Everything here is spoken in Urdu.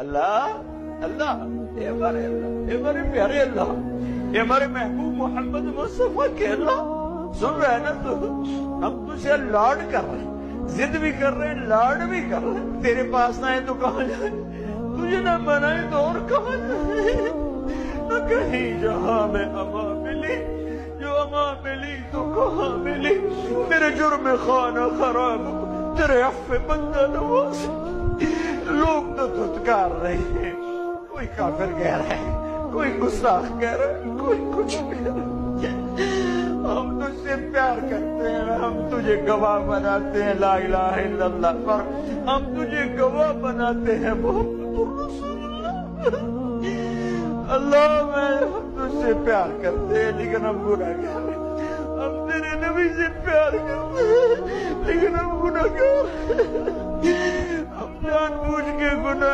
اللہ اللہ اے ہمارے پیارے اللہ، اے ہمارے محبوب محمد مصطفیٰ کے اللہ، سن رہے ہیں نا تو ہم تجھے لاڈ کر رہے ہیں، ضد بھی کر رہے ہیں، لاڈ بھی کر رہے ہیں۔ تیرے پاس نہ ہے تو کہاں جائیں، تجھے نہ بنائے تو اور کہاں جائیں، نہ کہیں جہاں میں اما ملی، جو اما ملی تو کہاں ملی، میرے جرم خانہ خراب، تیرے عفو بندہ نواز۔ لوگ تو دھتکار رہے ہیں، کوئی کافر کہہ رہا ہے، کوئی گستاخ کہہ رہا ہے، کوئی کچھ کہہ رہا ہے۔ ہم تجھ سے پیار کرتے ہیں، ہم تجھے گواہ بناتے ہیں لا الہ الا اللہ پر، ہم تجھے گواہ بناتے ہیں محمد رسول اللہ۔ اللہ ہم تجھ سے پیار کرتے ہیں لیکن ہم گناہگار ہیں، ہم تیرے نبی سے پیار کرتے ہیں لیکن ہم گناہگار ہیں، ہم جان بوجھ کے گناہ